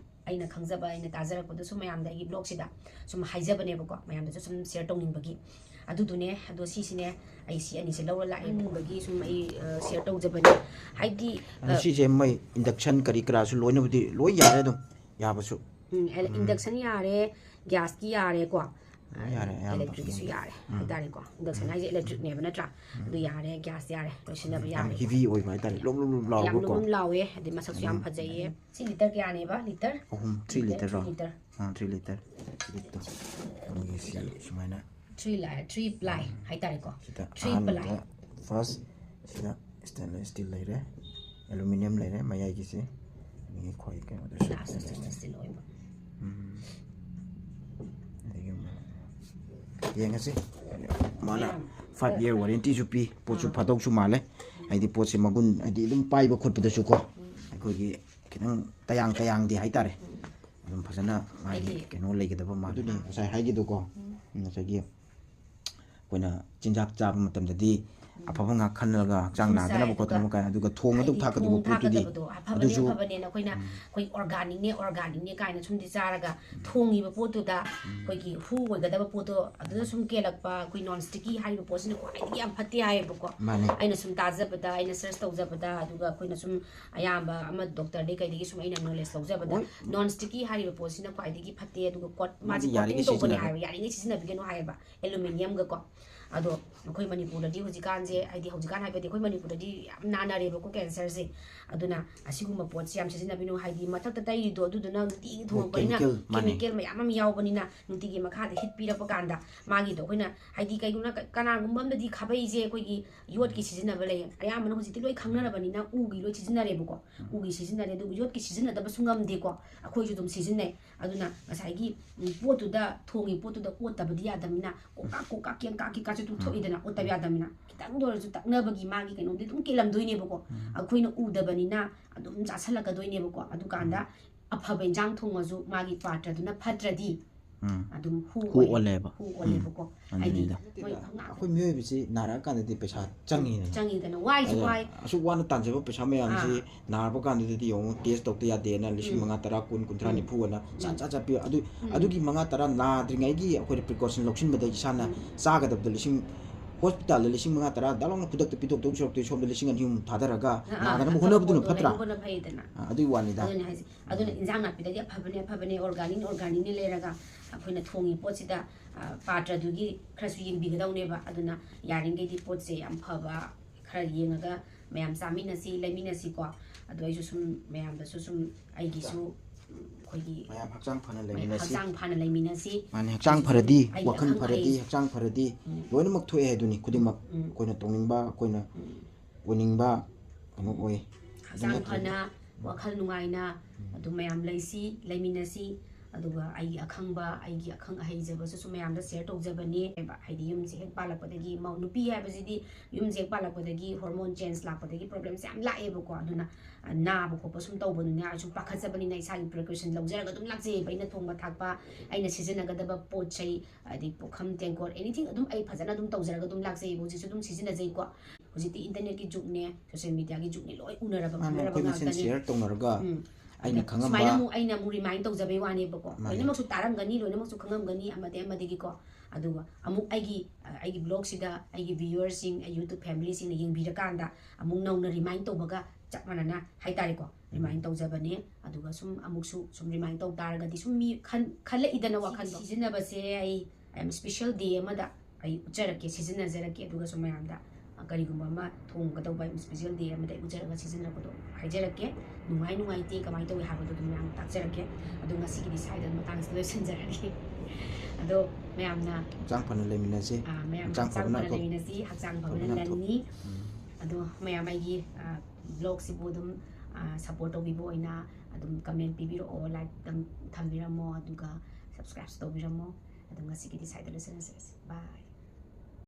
ꯑꯩꯅ ꯈꯪꯖꯕ ꯑꯩꯅ ꯇꯥꯖꯔꯛꯄꯗꯣ ꯁꯨꯝ ꯃꯌꯥꯝꯗ ꯑꯩꯒꯤ ꯕ꯭ꯂꯣꯛꯁꯤꯗ ꯁꯨꯝ ꯍꯥꯏꯖꯕꯅꯦꯕꯀꯣ ꯃꯌꯥꯝꯗꯁꯨ ꯁꯨꯝ ꯁꯦꯌꯔ ꯇꯧꯅꯤꯡꯕꯒꯤ ꯑꯗꯨꯗꯨꯅꯦ ꯑꯗꯣ ꯁꯤꯁꯤꯅꯦ ꯑꯩ ꯁꯤ ꯑꯅꯤꯁꯦ ꯂꯧꯔ ꯂꯥꯛꯑꯦ ꯈꯟꯕꯒꯤ ꯁꯨꯝ ꯑꯩ ꯁꯤꯌꯔ ꯇꯧꯖꯕꯅꯦ ꯍꯥꯏꯗꯤ
ꯁꯤꯁꯦ ꯃꯩ ꯏꯟꯗꯛꯁꯟ ꯀꯔꯤ ꯀꯔꯥꯁꯨ ꯂꯣꯏꯅꯕꯨꯗꯤ ꯂꯣꯏ ꯌꯥꯔꯦ ꯑꯗꯨꯝ ꯌꯥꯕꯁꯨ
ꯏꯟꯗꯛꯁꯟ ꯌꯥꯔꯦ ꯒ꯭ꯌꯥꯁꯀꯤ ꯌꯥꯔꯦꯀꯣ
ꯌꯥꯔꯦ ꯑꯌꯥꯝꯕ
electricꯁꯨ ꯌꯥꯔꯦ ꯍꯥꯏꯇꯥꯔꯦꯀꯣ ꯏꯟꯗꯛꯁꯟ ꯍꯥꯏꯁꯦ electricꯅꯦꯕ ꯅꯠꯇ꯭ꯔꯥ ꯑꯗꯨ ꯌꯥꯔꯦ ꯒ꯭ꯌꯥꯁ ꯌꯥꯔꯦ ꯂꯣꯏꯁꯤꯟꯅꯕ
ꯌꯥꯝ
ꯌꯥꯔꯦ
ꯍꯤꯚꯤ ꯑꯣꯏꯕ ꯍꯥꯏꯇꯥꯔꯦ ꯂꯨꯝ ꯂꯨꯝ
ꯌꯥꯝ
ꯂꯥꯎꯕꯀꯣ
ꯂꯨꯝ ꯂꯥꯎꯋꯦ ꯑꯗꯩ ꯃꯁꯛꯁꯨ ꯌꯥꯝ ꯐꯖꯩꯌꯦ ꯁꯤ ꯂꯤꯇꯔ ꯀꯌꯥꯅꯦꯕ ꯂꯤꯇꯔ
3 ꯂꯤꯇꯔ
3 ꯂꯤꯇꯔ
3 ꯂꯤꯇꯔ ꯁꯤꯗ ꯃꯣꯏꯒꯤ ꯁꯤ ꯁꯨꯃꯥꯏꯅ
3 ꯄ꯭ꯂꯥꯏ ꯍꯥꯏꯇꯥꯔꯦꯀꯣ
ꯁꯤꯗ
3 ꯄ꯭ꯂꯥꯏ
ꯑꯍꯥꯟꯕꯗ ꯐꯥꯔꯁ ꯁꯤꯗ ꯁ꯭ꯇꯦꯟꯂꯦꯁ ꯁ꯭ꯇꯤꯜ ꯂꯩꯔꯦ ꯑꯦꯂꯨꯃꯤꯅꯤꯌꯝ ꯂꯩꯔꯦ ꯃꯌꯥꯏꯒꯤꯁꯤ ꯑꯗꯒꯤ ꯈ꯭ꯋꯥꯏ ꯀꯩꯅꯣꯗꯁꯨ
ꯂꯥꯁꯇ ꯁ꯭ꯇꯤꯜ ꯑꯣꯏꯕ
ꯑꯗꯒꯤ ꯌꯦꯡꯉꯁꯤ ꯃꯥꯅ 5 year ꯋꯥꯔꯦꯟꯇꯤꯁꯨ ꯄꯤ ꯄꯣꯠꯁꯨ ꯐꯗꯧꯁꯨ ꯃꯥꯜꯂꯦ ꯍꯥꯏꯗꯤ ꯄꯣꯠꯁꯦ ꯃꯒꯨꯟ ꯍꯥꯏꯗꯤ ꯑꯗꯨꯝ ꯄꯥꯏꯕ ꯈꯣꯠꯄꯗꯁꯨ ꯀꯣ ꯑꯩꯈꯣꯏꯒꯤ ꯈꯤꯇꯪ ꯇꯌꯥꯡꯗꯦ ꯍꯥꯏꯇꯥꯔꯦ ꯑꯗꯨꯝ ꯐꯖꯅ ꯃꯥꯒꯤ ꯀꯩꯅꯣ ꯂꯩꯒꯗꯕ ꯃꯥꯜꯂꯦ ꯑꯗꯨꯅꯤ ꯉꯁꯥꯏ ꯍꯥꯏꯒꯤꯗꯨꯀꯣ ꯉꯁꯥꯏꯒꯤ ꯑꯩꯈꯣꯏꯅ ꯆꯤꯟꯖꯥꯛ ꯆꯥꯕ ꯃꯇꯝꯗꯗꯤ ꯑꯐꯕ ꯉꯥꯛ ꯈꯜꯂꯒ ꯍꯛꯆꯥꯡ ꯅꯥꯗꯅꯕ ꯈꯣꯠꯇꯅꯕ ꯀꯥꯏꯅ ꯑꯗꯨꯒ ꯊꯣꯡꯒꯗꯕ ꯊꯥꯛꯀꯗꯕ ꯄꯣꯠꯇꯨꯗꯤ ꯑꯗꯨꯁꯨ
ꯑꯐꯕꯅꯦꯅ ꯑꯩꯈꯣꯏ ꯑꯣꯔꯒꯥꯅꯤꯛꯅꯦ ꯀꯥꯏꯅ ꯁꯨꯝꯗꯤ ꯆꯥꯔꯒ ꯊꯣꯡꯉꯤꯕ ꯄꯣꯠꯇꯨꯗ ꯑꯩꯈꯣꯏꯒꯤ ꯍꯨ ꯑꯣꯏꯒꯗꯕ ꯄꯣꯠꯇꯣ ꯑꯗꯨꯗ ꯁꯨꯝ ꯀꯦꯜꯂꯛꯄ ꯑꯩꯈꯣꯏ ꯅꯣꯟ ꯁ꯭ꯇꯤꯛꯀꯤ ꯍꯥꯏꯔꯤꯕ ꯄꯣꯠꯁꯤꯅ ꯈ꯭ꯋꯥꯏꯗꯒꯤ ꯌꯥꯝ ꯐꯠꯇꯦ ꯍꯥꯏꯌꯦꯕꯀꯣ
ꯃꯥꯅꯦ
ꯑꯩꯅ ꯁꯨꯝ ꯇꯥꯖꯕꯗ ꯑꯩꯅ ꯁꯔꯆ ꯇꯧꯖꯕꯗ ꯑꯗꯨꯒ ꯑꯩꯈꯣꯏꯅ ꯁꯨꯝ ꯑꯌꯥꯝꯕ ꯑꯃ ꯗꯣꯛꯇꯔꯗꯩ ꯀꯩꯗꯒꯤ ꯁꯨꯝ ꯑꯩꯅ ꯅꯣꯂꯦꯖ ꯂꯧꯖꯕꯗ ꯅꯣꯟ ꯁ꯭ꯇꯤꯛꯀꯤ ꯍꯥꯏꯔꯤꯕ ꯄꯣꯠꯁꯤꯅ ꯈ꯭ꯋꯥꯏꯗꯒꯤ ꯐꯠꯇꯦ ꯑꯗꯨꯒ ꯃꯥꯁꯤ ꯀꯣꯇꯤꯡ ꯇꯧꯕꯅꯦ ꯍꯥꯏꯕ ꯌꯥꯔꯤꯉꯩ ꯁꯤꯖꯤꯟꯅꯕꯤꯒꯅꯨ ꯍꯥꯏꯌꯦꯕ ꯑꯦꯂꯨꯃꯤꯅꯤꯌꯝꯒꯀꯣ ꯑꯗꯣ ꯑꯩꯈꯣꯏ ꯃꯅꯤꯄꯨꯔꯗꯗꯤ ꯍꯧꯖꯤꯛꯀꯥꯟꯁꯦ ꯍꯥꯏꯗꯤ ꯍꯧꯖꯤꯛꯀꯥꯟ ꯍꯥꯏꯕꯗꯤ ꯑꯩꯈꯣꯏ ꯃꯅꯤꯄꯨꯔꯗꯗꯤ ꯌꯥꯝ ꯅꯥꯅꯔꯦꯕꯀꯣ ꯀꯦꯟꯁꯔꯁꯦ ꯑꯗꯨꯅ ꯑꯁꯤꯒꯨꯝꯕ ꯄꯣꯠꯁꯦ ꯌꯥꯝ ꯁꯤꯖꯤꯟꯅꯕꯤꯅꯨ ꯍꯥꯏꯗꯤ ꯃꯊꯛꯇ ꯇꯩꯔꯤꯗꯣ ꯑꯗꯨꯗꯨꯅ ꯅꯨꯡꯇꯤꯒꯤ ꯊꯣꯡꯉꯛꯄꯅꯤ나 ꯀꯦꯃꯤꯀꯦꯜ ꯃꯌꯥꯝ ꯑꯃ ꯌꯥꯎꯕꯅꯤꯅ ꯅꯨꯡꯇꯤꯒꯤ ꯃꯈꯥꯗ ꯍꯤꯠ ꯄꯤꯔꯛꯄ ꯀꯥꯟꯗ ꯃꯥꯒꯤꯗꯣ ꯑꯩꯈꯣꯏꯅ ꯍꯥꯏꯗꯤ ꯀꯩꯒꯨꯝꯕ ꯀꯅꯥꯒꯨꯝꯕ ꯑꯃꯗꯗꯤ ꯈꯥꯕꯩꯁꯦ ꯑꯩꯈꯣꯏꯒꯤ ꯌꯣꯠꯀꯤ ꯁꯤꯖꯤꯟꯅꯕ ꯂꯩ ꯑꯌꯥꯝꯕꯅ ꯍꯧꯖꯤꯛꯇꯤ ꯂꯣꯏ ꯈꯪꯅꯔꯕꯅꯤꯅ ꯎꯒꯤ ꯂꯣꯏ ꯁꯤꯖꯤꯟꯅꯔꯦꯕꯀꯣ ꯎꯒꯤ ꯁꯤꯖꯤꯟꯅꯔꯦ ꯑꯗꯨꯒ ꯌꯣꯠꯀꯤ ꯁꯤꯖꯤꯟꯅꯗꯕꯁꯨ ꯉꯝꯗꯦꯀꯣ ꯑꯩꯈꯣꯏꯁꯨ ꯑꯗꯨꯝ ꯁꯤꯖꯤꯟꯅꯩ ꯑꯗꯨꯅ ꯉꯁꯥꯏꯒꯤ ꯄꯣꯠꯇꯨꯗ ꯊꯣꯡꯉꯤ ꯄꯣꯠꯇꯨꯗ ꯑꯣꯠꯇꯕꯗꯤ ꯌꯥꯗꯕꯅꯤꯅ ꯀꯣꯀꯥ ꯀꯦꯡꯀꯥꯁꯨ ꯑꯗꯨꯝ ꯊꯣꯛꯏꯗꯅ ꯑꯣꯠꯇꯕ ꯌꯥꯗꯕꯅꯤꯅ ꯈꯤꯇꯪꯗ ꯑꯣꯏꯔꯁꯨ ꯇꯛꯅꯕꯒꯤ ꯃꯥꯒꯤ ꯀꯩꯅꯣꯗꯤ ꯑꯗꯨꯝ ꯀꯦꯜꯂꯝꯗꯣꯏꯅꯦꯕꯀꯣ ꯑꯩꯈꯣꯏꯅ ꯎꯗꯕꯅꯤꯅ ꯑꯗꯨꯝ ꯆꯥꯁꯜꯂꯛꯀꯗꯣꯏꯅꯦꯕꯀꯣ ꯑꯗꯨꯀꯥꯟꯗ ꯑꯐꯕ ꯏꯟꯖꯥꯡ ꯊꯣꯡꯉꯁꯨ ꯃꯥꯒꯤ ꯄꯥꯇ꯭ꯔꯗꯨꯅ ꯐꯠꯇ꯭ꯔꯗꯤ ꯑꯗꯨꯝ ꯍꯨ ꯑꯣꯜꯂꯦꯕꯀꯣ ꯍꯥꯏꯗꯤ
ꯑꯩꯈꯣꯏ ꯃꯤꯑꯣꯏꯕꯁꯤ ꯅꯥꯔꯛꯑꯀꯥꯟꯗꯗꯤ ꯄꯩꯁꯥ ꯆꯪꯉꯤꯗꯅ
ꯋꯥꯏꯁꯨ ꯋꯥꯏ
ꯑꯁꯨꯛ ꯋꯥꯅ ꯇꯥꯟꯖꯕ ꯄꯩꯁꯥ ꯃꯌꯥꯝꯁꯤ ꯅꯥꯔꯛꯄ ꯀꯥꯟꯗꯗꯤ ꯌꯦꯡꯉꯨ ꯇꯦꯁ ꯇꯧꯗ ꯌꯥꯗꯦꯅ 5,000 10,000 20,000 30,000 40,000 ꯑꯅ ꯆꯥ ꯄꯤꯌꯨ ꯑꯗꯨꯒꯤ 5,000 10,000 ꯅꯥꯗ꯭ꯔꯤꯉꯩꯒꯤ ꯑꯩꯈꯣꯏꯅ ꯄ꯭ꯔꯤꯀꯣꯁꯟ ꯂꯧꯁꯤꯟꯕꯗ ꯏꯁꯥꯅ ꯆꯥꯒꯗꯕꯗ ꯍꯣꯁꯄꯤꯇꯥꯜꯗ 5,000 10,000 ꯗꯥꯂꯥꯎꯅ ꯈꯨꯗꯛꯇ ꯄꯤꯊꯣꯛꯇꯧ ꯁꯔꯨꯛꯇꯤ ꯁꯣꯝꯗ 2,000 ꯊꯥꯗꯔꯒ ꯅꯥꯗꯅꯕ ꯍꯣꯠꯅꯕꯗꯨꯅ ꯐꯠꯇ꯭ꯔꯥ ꯑꯗꯨꯒꯤ ꯋꯥꯅꯤꯗ
ꯑꯗꯨꯅ ꯏꯟꯖꯥꯡ ꯅꯥꯄꯤꯗꯗꯤ ꯑꯐꯕꯅꯦ ꯑꯣꯔꯒꯥꯅꯤꯛꯅꯤ ꯂꯩꯔꯒ ꯑꯩꯈꯣꯏꯅ ꯊꯣꯡꯉꯤ ꯄꯣꯠꯁꯤꯗ ꯄꯥꯇ꯭ꯔꯗꯨꯒꯤ ꯈꯔꯁꯨ ꯌꯦꯡꯕꯤꯒꯗꯧꯅꯦꯕ ꯑꯗꯨꯅ ꯌꯥꯔꯤꯉꯩꯗꯤ ꯄꯣꯠꯁꯦ ꯌꯥꯝ ꯐꯕ ꯈꯔ ꯌꯦꯡꯉꯒ ꯃꯌꯥꯝ ꯆꯥꯃꯤꯟꯅꯁꯤ ꯂꯩꯃꯤꯟꯅꯁꯤꯀꯣ ꯑꯗꯣ ꯑꯩꯁꯨ ꯁꯨꯝ ꯃꯌꯥꯝꯗꯁꯨ ꯁꯨꯝ ꯑꯩꯒꯤꯁꯨ ꯑꯩꯈꯣꯏꯒꯤ
ꯃꯌꯥꯝ ꯍꯛꯆꯥꯡ ꯐꯅ
ꯂꯩꯃꯤꯟꯅꯁꯤ
ꯃꯥꯅꯦ ꯍꯛꯆꯥꯡ ꯐꯔꯗꯤ ꯋꯥꯈꯜ ꯐꯔꯗꯤ ꯍꯛꯆꯥꯡ ꯐꯔꯗꯤ ꯂꯣꯏꯅꯃꯛ ꯊꯣꯛꯑꯦ ꯍꯥꯏꯗꯨꯅꯤ ꯈꯨꯗꯤꯡꯃꯛ ꯑꯩꯈꯣꯏꯅ ꯇꯧꯅꯤꯡꯕ ꯑꯩꯈꯣꯏꯅ ꯑꯣꯏꯅꯤꯡꯕ ꯀꯩꯅꯣ ꯑꯣꯏ
ꯍꯛꯆꯥꯡ ꯐꯅ ꯋꯥꯈꯜ ꯅꯨꯡꯉꯥꯏꯅ ꯑꯗꯨꯝ ꯃꯌꯥꯝ ꯂꯩꯃꯤꯟꯅꯁꯤ ꯑꯗꯨꯒ ꯑꯩꯒꯤ ꯑꯈꯪ ꯑꯍꯩꯖꯕꯁꯨ ꯃꯌꯥꯝꯗ ꯁꯦꯌꯔ ꯇꯧꯖꯕꯅꯤ ꯍꯥꯏꯗꯤ ꯌꯨꯝꯁꯦ ꯍꯦꯛ ꯄꯥꯜꯂꯛꯄꯗꯒꯤ ꯅꯨꯄꯤ ꯍꯥꯏꯕꯁꯤꯗꯤ ꯌꯨꯝꯁꯦ ꯍꯦꯛ ꯄꯥꯜꯂꯛꯄꯗꯒꯤ ꯍꯣꯔꯃꯣꯟ ꯆꯦꯟꯖ ꯂꯥꯛꯄꯗꯒꯤ ꯄ꯭ꯔꯣꯕ꯭ꯂꯦꯝꯁꯦ ꯌꯥꯝ ꯂꯥꯛꯑꯦꯕꯀꯣ ꯑꯗꯨꯅ ꯅꯥꯕ ꯈꯣꯠꯄ ꯁꯨꯝ ꯇꯧꯕꯅꯤꯅ ꯑꯩ ꯁꯨꯝ ꯄꯥꯈꯠꯆꯕꯅꯤꯅ ꯏꯁꯥꯒꯤ ꯄ꯭रिꯀꯣꯁꯟ ꯂꯧꯖꯔꯒ ꯑꯗꯨꯝ ꯂꯥꯛꯆꯩꯌꯦꯕ ꯑꯩꯅ ꯊꯣꯡꯕ ꯊꯥꯛꯄ ꯑꯩꯅ ꯁꯤꯖꯤꯟꯅꯒꯗꯕ ꯄꯣꯠ ꯆꯩ ꯍꯥꯏꯗꯤ ꯄꯨꯈꯝ ꯇꯦꯡꯀꯣꯠ ꯑꯦꯅꯤꯊꯤꯡ ꯑꯗꯨꯝ ꯑꯩ ꯐꯖꯅ ꯑꯗꯨꯝ ꯇꯧꯖꯔꯒ ꯑꯗꯨꯝ ꯂꯥꯛꯆꯩꯌꯦꯕ ꯍꯧꯖꯤꯛꯁꯨ ꯑꯗꯨꯝ ꯁꯤꯖꯤꯟꯅꯖꯩꯀꯣ ꯍꯧꯖꯤꯛꯇꯤ ꯏꯟꯇꯔꯅꯦꯠꯀꯤ ꯖꯨꯒꯅꯦ ꯁꯣꯁꯤꯌꯦꯜ ꯃꯤꯗꯤꯌꯥꯒꯤ ꯖꯨꯒꯅꯦ ꯂꯣꯏ ꯎꯅꯔꯕ ꯈꯪꯅꯔꯕ ꯉꯥꯛꯇꯅꯤ
ꯁꯦꯌꯔ ꯇꯧꯅꯔꯒ ꯑꯩꯅ ꯈꯪꯉꯝꯕ
ꯁꯨꯃꯥꯏꯅ ꯑꯩꯅ ꯔꯤꯃꯥꯏꯟ ꯇꯧꯖꯕꯩ ꯋꯥꯅꯦꯕꯀꯣ ꯂꯣꯏꯅꯃꯛꯁꯨ ꯇꯥꯔꯝꯒꯅꯤ ꯂꯣꯏꯅꯃꯛꯁꯨ ꯈꯪꯉꯝꯒꯅꯤ ꯑꯃꯗꯒꯤꯀꯣ ꯑꯗꯨꯒ ꯑꯃꯨꯛ ꯑꯩꯒꯤ ꯕ꯭ꯂꯣꯒꯁꯤꯗ ꯑꯩꯒꯤ ꯚ꯭ꯌꯨꯋꯔꯁꯤꯡ ꯌꯨꯇ꯭ꯌꯨꯕ ꯐꯦꯃꯤꯂꯤꯁꯤꯡꯅ ꯌꯦꯡꯕꯤꯔꯀꯥꯟꯗ ꯑꯃꯨꯛ ꯅꯧꯅ ꯔꯤꯃꯥꯏꯟ ꯇꯧꯕꯒ ꯆꯞ ꯃꯥꯟꯅꯅ ꯍꯥꯏꯇꯥꯔꯦꯀꯣ ꯔꯤꯃꯥꯏꯟ ꯇꯧꯖꯕꯅꯦ ꯑꯗꯨꯒ ꯑꯃꯨꯛꯁꯨ ꯔꯤꯃꯥꯏꯟ ꯇꯧ ꯇꯥꯔꯒꯗꯤ ꯃꯤ ꯈꯜꯂꯛꯏꯗꯅ ꯋꯥꯈꯜꯗꯣ ꯁꯤꯖꯤꯟꯅꯕꯁꯦ ꯑꯩ ꯌꯥꯝ ꯁ꯭ꯄꯦꯁꯦꯜ ꯗꯦ ꯑꯃꯗ ꯑꯩ ꯎꯠꯆꯔꯛꯀꯦ ꯁꯤꯖꯤꯟꯅꯖꯔꯛꯀꯦ ꯑꯗꯨꯒꯁꯨ ꯃꯌꯥꯝꯗ ꯀꯔꯤꯒꯨꯝꯕ ꯑꯃ ꯊꯣꯡꯒꯗꯧꯕ ꯁ꯭ꯄꯦꯁꯦꯜ ꯗꯦ ꯑꯃꯗ ꯑꯩ ꯎꯠꯆꯔꯒ ꯁꯤꯖꯤꯟꯅꯕꯗꯣ ꯍꯥꯏꯖꯔꯛꯀꯦ ꯅꯨꯡꯉꯥꯏꯇꯦ ꯀꯃꯥꯏꯅ ꯇꯧꯏ ꯍꯥꯏꯕꯗꯣ ꯑꯗꯨꯝ ꯃꯌꯥꯝ ꯇꯥꯛꯆꯔꯛꯀꯦ ꯑꯗꯣ ꯉꯁꯤꯒꯤꯗꯤ ꯁ꯭ꯋꯥꯏꯗ ꯃꯇꯥꯡꯁꯤꯗ ꯂꯣꯏꯁꯤꯟꯖꯔꯒꯦ ꯑꯗꯣ ꯃꯌꯥꯝꯅ
ꯍꯛꯆꯥꯡ ꯐꯅ ꯂꯩꯃꯤꯟꯅꯁꯤ
ꯍꯛꯆꯥꯡ ꯐꯅ ꯂꯩꯃꯤꯟꯅꯁꯤ ꯍꯛꯆꯥꯡ ꯐꯕꯅ ꯂꯟꯅꯤ ꯑꯗꯣ ꯃꯌꯥꯝ ꯑꯩꯒꯤ ꯕ꯭ꯂꯣꯒꯁꯤꯕꯨ ꯑꯗꯨꯝ ꯁꯞꯄꯣꯔꯠ ꯇꯧꯕꯤꯕ ꯑꯣꯏꯅ ꯑꯗꯨꯝ ꯀꯃꯦꯟ ꯄꯤꯕꯤꯔꯛꯑꯣ ꯂꯥꯏꯛ ꯊꯝꯕꯤꯔꯝꯃꯣ ꯑꯗꯨꯒ ꯁꯕꯁꯀ꯭ꯔꯥꯏꯕꯁꯨ ꯇꯧꯕꯤꯔꯝꯃꯣ ꯑꯗꯣ ꯉꯁꯤꯒꯤꯗꯤ ꯁ꯭ꯋꯥꯏꯗ ꯂꯣꯏꯁꯤꯟꯅꯖꯔꯁꯤ ꯕꯥꯏ